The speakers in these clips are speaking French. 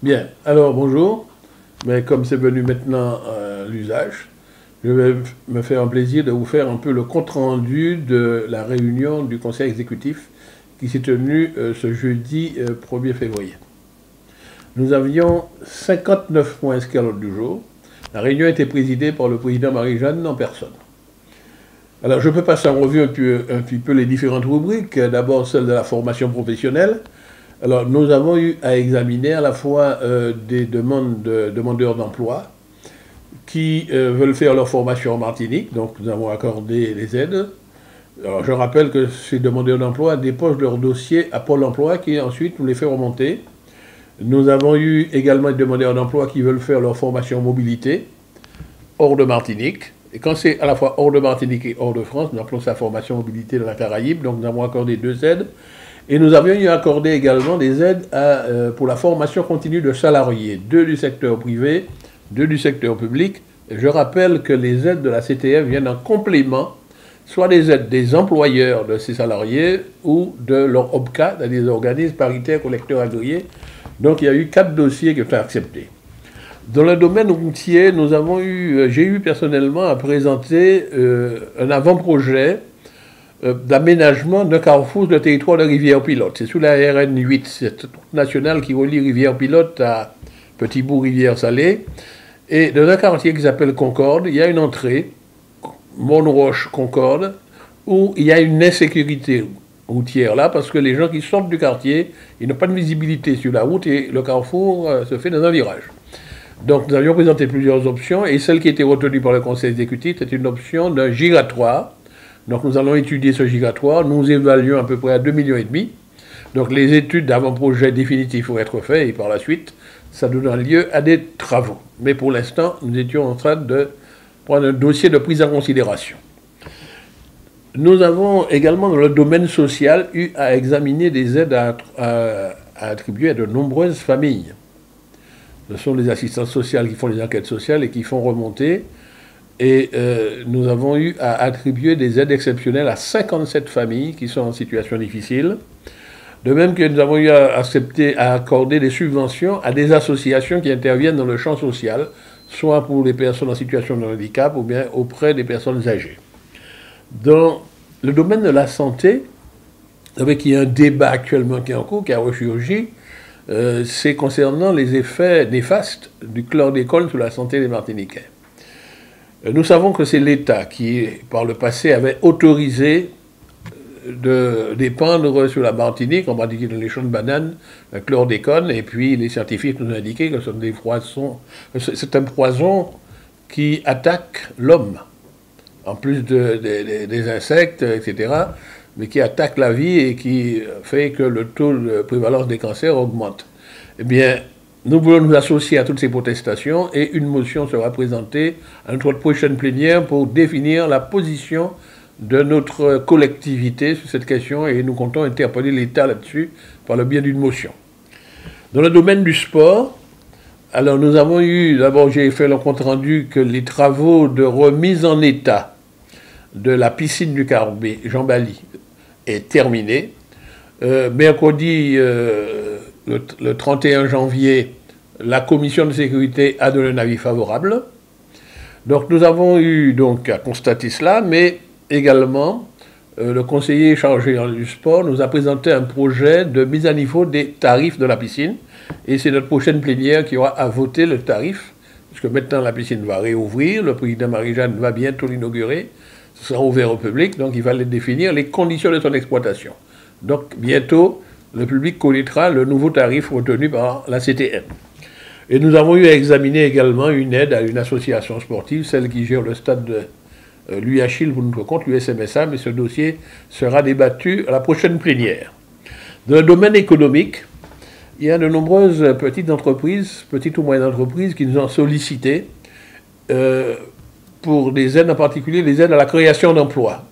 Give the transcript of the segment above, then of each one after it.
Bien, alors bonjour, mais comme c'est venu maintenant à l'usage, je vais me faire un plaisir de vous faire un peu le compte-rendu de la réunion du Conseil exécutif qui s'est tenue ce jeudi 1er février. Nous avions 59 points inscrits à l'ordre du jour. La réunion a été présidée par le président Marie-Jeanne en personne. Alors je peux passer en revue un petit peu les différentes rubriques. D'abord celle de la formation professionnelle. Alors, nous avons eu à examiner à la fois des demandes de demandeurs d'emploi qui veulent faire leur formation en Martinique, donc nous avons accordé les aides. Alors, je rappelle que ces demandeurs d'emploi déposent leur dossier à Pôle emploi qui ensuite nous les fait remonter. Nous avons eu également des demandeurs d'emploi qui veulent faire leur formation en mobilité hors de Martinique. Et quand c'est à la fois hors de Martinique et hors de France, nous appelons ça formation mobilité dans la Caraïbe, donc nous avons accordé 2 aides. Et nous avions eu accordé également des aides pour la formation continue de salariés, 2 du secteur privé, 2 du secteur public. Et je rappelle que les aides de la CTF viennent en complément, soit des aides des employeurs de ces salariés ou de leur OPCA, des organismes paritaires collecteurs agréés. Donc il y a eu 4 dossiers qui ont été acceptés. Dans le domaine routier, j'ai eu personnellement à présenter un avant-projet d'aménagement d'un carrefour de territoire de Rivière-Pilote. C'est sous la RN 8, cette route nationale qui relie Rivière-Pilote à Petit-Bourg-Rivière-Salée. Et dans un quartier qui s'appelle Concorde, il y a une entrée, Monroche-Concorde, où il y a une insécurité routière là, parce que les gens qui sortent du quartier, ils n'ont pas de visibilité sur la route et le carrefour se fait dans un virage. Donc nous avions présenté plusieurs options et celle qui a été retenue par le Conseil exécutif, c'est une option d'un giratoire. Donc nous allons étudier ce giratoire, nous évaluons à peu près à 2,5 millions. Donc les études d'avant-projet définitifs vont être faites et par la suite, ça donnera lieu à des travaux. Mais pour l'instant, nous étions en train de prendre un dossier de prise en considération. Nous avons également dans le domaine social eu à examiner des aides à attribuer à de nombreuses familles. Ce sont les assistantes sociales qui font les enquêtes sociales et qui font remonter. Et nous avons eu à attribuer des aides exceptionnelles à 57 familles qui sont en situation difficile. De même que nous avons eu à accorder des subventions à des associations qui interviennent dans le champ social, soit pour les personnes en situation de handicap ou bien auprès des personnes âgées. Dans le domaine de la santé, vous savez qu'il y a un débat actuellement qui est en cours, qui a ressurgi, c'est concernant les effets néfastes du chlordécone sur la santé des Martiniquais. Nous savons que c'est l'État qui, par le passé, avait autorisé de dépandre sur la Martinique, en particulier dans les champs de bananes, le chlordécone, et puis les scientifiques nous ont indiqué que c'est un poison qui attaque l'homme, en plus des insectes, etc., mais qui attaque la vie et qui fait que le taux de prévalence des cancers augmente. Eh bien, nous voulons nous associer à toutes ces protestations et une motion sera présentée à notre prochaine plénière pour définir la position de notre collectivité sur cette question et nous comptons interpeller l'État là-dessus par le biais d'une motion. Dans le domaine du sport, alors nous avons eu, d'abord j'ai fait le compte rendu que les travaux de remise en état de la piscine du Carbet, Jean Bali, est terminé. Mercredi, le 31 janvier, la commission de sécurité a donné un avis favorable. Donc nous avons eu donc à constater cela, mais également le conseiller chargé du sport nous a présenté un projet de mise à niveau des tarifs de la piscine. Et c'est notre prochaine plénière qui aura à voter le tarif, puisque maintenant la piscine va réouvrir, le président Marie-Jeanne va bientôt l'inaugurer, ce sera ouvert au public, donc il va définir les conditions de son exploitation. Donc bientôt, le public connaîtra le nouveau tarif retenu par la CTM. Et nous avons eu à examiner également une aide à une association sportive, celle qui gère le stade de l'UHIL pour notre compte, l'USMSA, mais ce dossier sera débattu à la prochaine plénière. Dans le domaine économique, il y a de nombreuses petites entreprises, petites ou moyennes entreprises, qui nous ont sollicité pour des aides, en particulier des aides à la création d'emplois.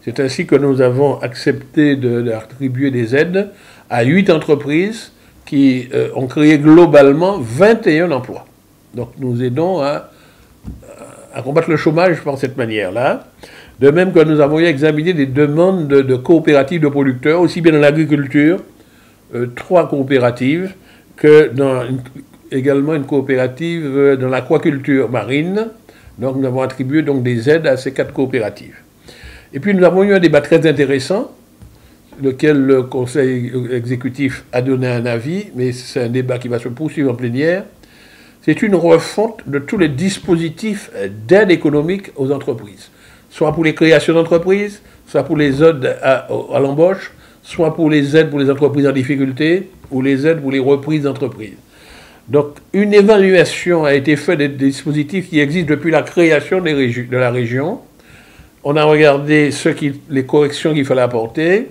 C'est ainsi que nous avons accepté d'attribuer des aides à 8 entreprises qui ont créé globalement 21 emplois. Donc nous aidons à combattre le chômage par cette manière-là. De même que nous avons examiné des demandes de coopératives de producteurs, aussi bien dans l'agriculture, 3 coopératives, que dans également une coopérative dans l'aquaculture marine. Donc nous avons attribué donc des aides à ces 4 coopératives. Et puis nous avons eu un débat très intéressant, lequel le Conseil exécutif a donné un avis, mais c'est un débat qui va se poursuivre en plénière. C'est une refonte de tous les dispositifs d'aide économique aux entreprises, soit pour les créations d'entreprises, soit pour les aides à l'embauche, soit pour les aides pour les entreprises en difficulté, ou les aides pour les reprises d'entreprises. Donc, une évaluation a été faite des dispositifs qui existent depuis la création de la région. On a regardé les corrections qu'il fallait apporter,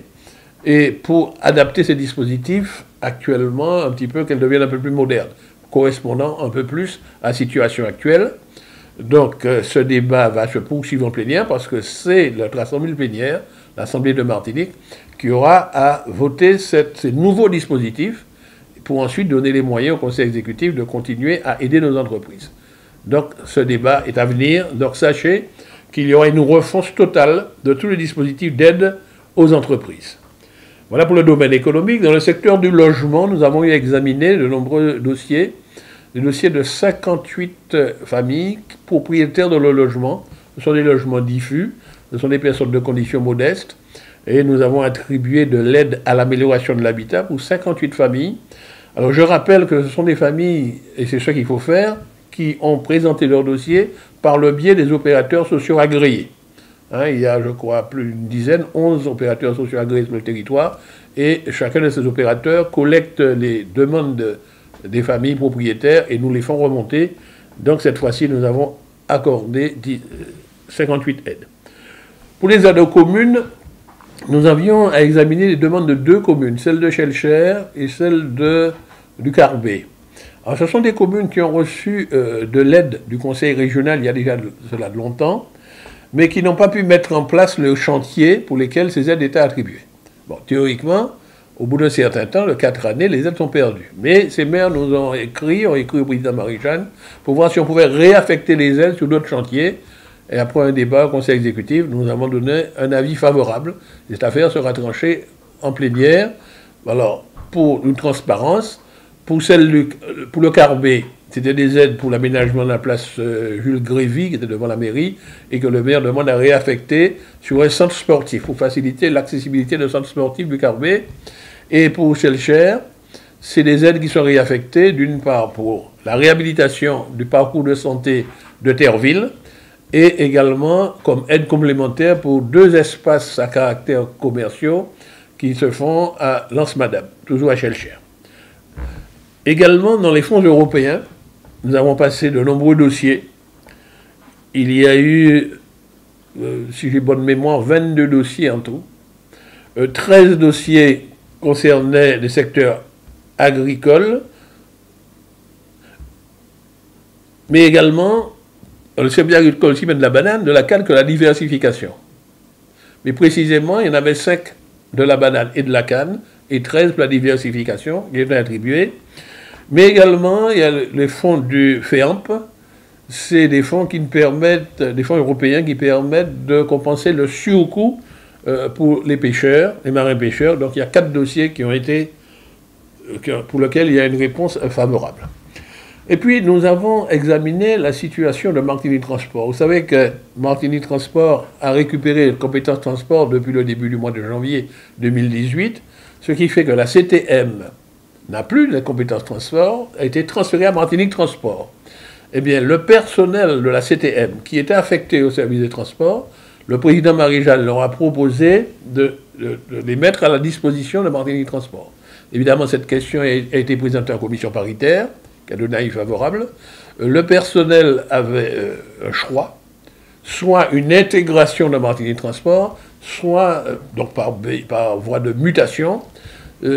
et pour adapter ces dispositifs, actuellement, un petit peu, qu'elles deviennent un peu plus modernes, correspondant un peu plus à la situation actuelle. Donc, ce débat va se poursuivre en plénière, parce que c'est notre assemblée plénière, l'Assemblée de Martinique, qui aura à voter ces nouveaux dispositifs, pour ensuite donner les moyens au Conseil exécutif de continuer à aider nos entreprises. Donc ce débat est à venir. Donc sachez qu'il y aura une refonte totale de tous les dispositifs d'aide aux entreprises. Voilà pour le domaine économique. Dans le secteur du logement, nous avons eu à examiner de nombreux dossiers, des dossiers de 58 familles propriétaires de leur logement. Ce sont des logements diffus, ce sont des personnes de conditions modestes, et nous avons attribué de l'aide à l'amélioration de l'habitat pour 58 familles. Alors je rappelle que ce sont des familles, et c'est ce qu'il faut faire, qui ont présenté leur dossier par le biais des opérateurs sociaux agréés. Il y a, je crois, plus d'une dizaine, 11 opérateurs sociaux agréés sur le territoire, et chacun de ces opérateurs collecte les demandes des familles propriétaires et nous les font remonter. Donc cette fois-ci, nous avons accordé 58 aides. Pour les aides aux communes, nous avions à examiner les demandes de 2 communes, celle de Chelcher et celle du Carbet. Alors, ce sont des communes qui ont reçu de l'aide du Conseil régional il y a déjà cela de longtemps, mais qui n'ont pas pu mettre en place le chantier pour lesquels ces aides étaient attribuées. Bon, théoriquement, au bout d'un certain temps, de 4 années, les aides sont perdues. Mais ces maires nous ont écrit au président Marie-Jeanne pour voir si on pouvait réaffecter les aides sur d'autres chantiers. Et après un débat au Conseil exécutif, nous avons donné un avis favorable. Cette affaire sera tranchée en plénière. Alors, pour une transparence, pour le Carbet, c'était des aides pour l'aménagement de la place Jules Grévy, qui était devant la mairie, et que le maire demande à réaffecter sur un centre sportif, pour faciliter l'accessibilité d'un centre sportif du Carbet. Et pour Chelcher, c'est des aides qui sont réaffectées, d'une part pour la réhabilitation du parcours de santé de Terreville, et également comme aide complémentaire pour 2 espaces à caractère commerciaux qui se font à Lance-Madame, toujours à Chelcher. Également, dans les fonds européens, nous avons passé de nombreux dossiers. Il y a eu, si j'ai bonne mémoire, 22 dossiers en tout. 13 dossiers concernaient les secteurs agricoles, mais également le secteur agricole aussi mène de la banane, de la canne, que la diversification. Mais précisément, il y en avait 5 de la banane et de la canne, et 13 pour la diversification, qui étaient attribués. Mais également, il y a les fonds du FEAMP, c'est des fonds des fonds européens qui permettent de compenser le surcoût pour les pêcheurs, les marins pêcheurs. Donc il y a 4 dossiers qui ont été, pour lesquels il y a une réponse favorable. Et puis nous avons examiné la situation de Martinique Transport. Vous savez que Martinique Transport a récupéré les compétences transport depuis le début du mois de janvier 2018, ce qui fait que la CTM n'a plus de compétences transport, a été transférée à Martinique Transport. Eh bien, le personnel de la CTM qui était affecté au service des transports, le président Marie-Jeanne leur a proposé de les mettre à la disposition de Martinique Transport. Évidemment, cette question a été présentée en commission paritaire, qui a donné un avis favorable. Le personnel avait un choix, soit une intégration de Martinique Transport, soit donc par voie de mutation,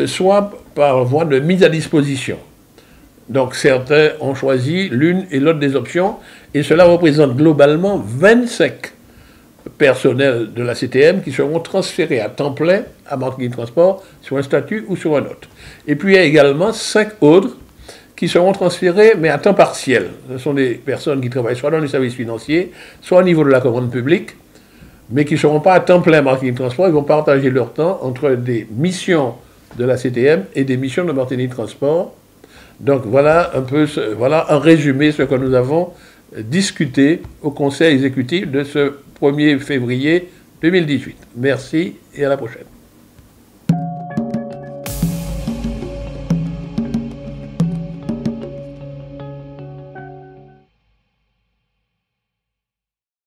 soit par voie de mise à disposition. Donc certains ont choisi l'une et l'autre des options, et cela représente globalement 25 personnels de la CTM qui seront transférés à temps plein à Martinique Transport sur un statut ou sur un autre. Et puis il y a également 5 autres qui seront transférés, mais à temps partiel. Ce sont des personnes qui travaillent soit dans les services financiers, soit au niveau de la commande publique, mais qui ne seront pas à temps plein à Martinique Transport. Ils vont partager leur temps entre des missions de la CTM et des missions de Martinique Transport. Donc voilà un peu, voilà en résumé ce que nous avons discuté au Conseil exécutif de ce 1er février 2018. Merci et à la prochaine.